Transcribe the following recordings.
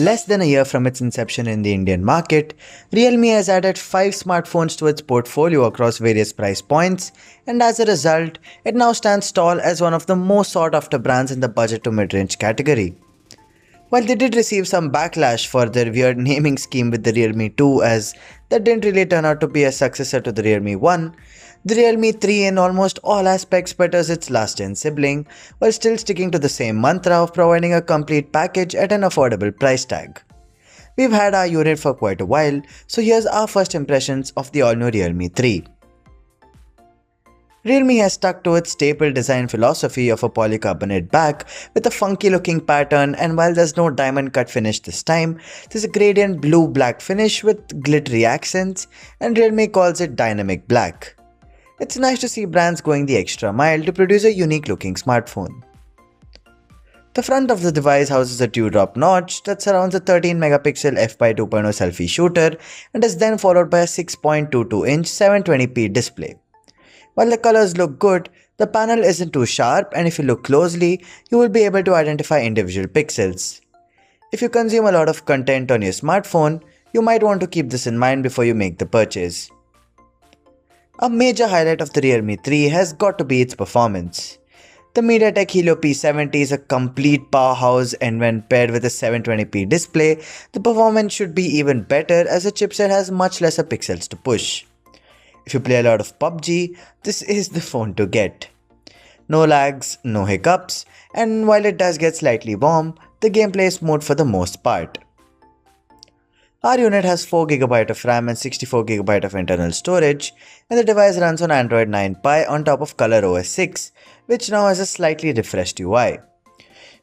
Less than a year from its inception in the Indian market, Realme has added 5 smartphones to its portfolio across various price points, and as a result, it now stands tall as one of the most sought after brands in the budget to mid-range category. While they did receive some backlash for their weird naming scheme with the Realme 2, as that didn't really turn out to be a successor to the Realme 1, the Realme 3 in almost all aspects betters its last gen sibling, while still sticking to the same mantra of providing a complete package at an affordable price tag. We've had our unit for quite a while, so here's our first impressions of the all-new Realme 3. Realme has stuck to its staple design philosophy of a polycarbonate back with a funky looking pattern, and while there's no diamond cut finish this time, there's a gradient blue-black finish with glittery accents, and Realme calls it dynamic black. It's nice to see brands going the extra mile to produce a unique looking smartphone. The front of the device houses a dewdrop notch that surrounds a 13-megapixel f/2.0 selfie shooter and is then followed by a 6.22-inch 720p display. While the colors look good, the panel isn't too sharp, and if you look closely, you will be able to identify individual pixels. If you consume a lot of content on your smartphone, you might want to keep this in mind before you make the purchase. A major highlight of the Realme 3 has got to be its performance. The MediaTek Helio P70 is a complete powerhouse, and when paired with a 720p display, the performance should be even better as the chipset has much lesser pixels to push. If you play a lot of PUBG, this is the phone to get. No lags, no hiccups, and while it does get slightly warm, the gameplay is smooth for the most part. Our unit has 4GB of RAM and 64GB of internal storage, and the device runs on Android 9 Pie on top of ColorOS 6, which now has a slightly refreshed UI.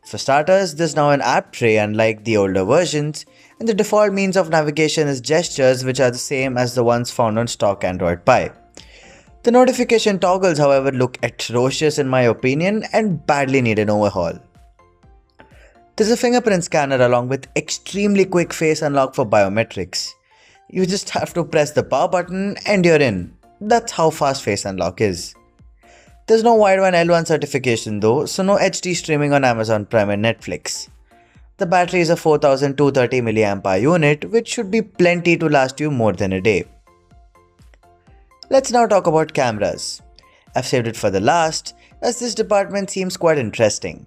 For starters, there's now an app tray unlike the older versions, and the default means of navigation is gestures, which are the same as the ones found on stock Android Pie. The notification toggles, however, look atrocious in my opinion and badly need an overhaul. There's a fingerprint scanner along with extremely quick face unlock for biometrics. You just have to press the power button and you're in. That's how fast face unlock is. There's no Wideband L1 certification though, so no HD streaming on Amazon Prime and Netflix. The battery is a 4230 mAh unit, which should be plenty to last you more than a day. Let's now talk about cameras. I've saved it for the last, as this department seems quite interesting.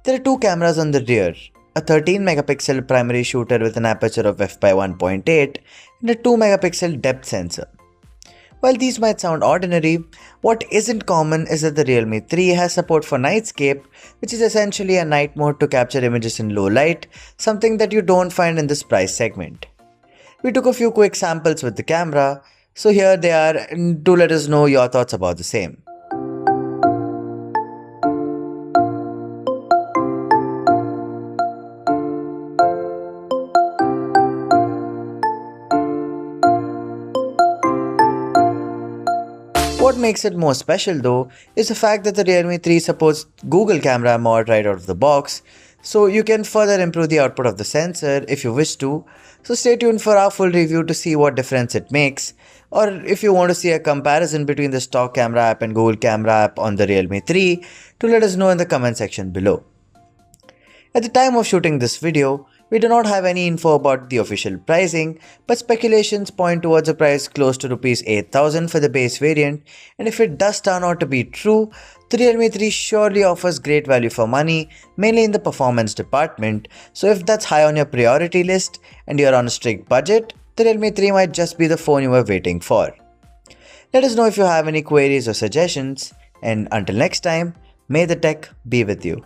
There are two cameras on the rear, a 13-megapixel primary shooter with an aperture of f/1.8 and a 2-megapixel depth sensor. While these might sound ordinary, what isn't common is that the Realme 3 has support for Nightscape, which is essentially a night mode to capture images in low light, something that you don't find in this price segment. We took a few quick samples with the camera, so here they are, and do let us know your thoughts about the same. What makes it more special though is the fact that the Realme 3 supports Google Camera Mod right out of the box, so you can further improve the output of the sensor if you wish to. So stay tuned for our full review to see what difference it makes, or if you want to see a comparison between the stock camera app and Google Camera app on the Realme 3, to let us know in the comment section below. At the time of shooting this video, we do not have any info about the official pricing, but speculations point towards a price close to Rs 8000 for the base variant, and if it does turn out to be true, the Realme 3 surely offers great value for money, mainly in the performance department, so if that's high on your priority list and you're on a strict budget, the Realme 3 might just be the phone you were waiting for. Let us know if you have any queries or suggestions, and until next time, may the tech be with you.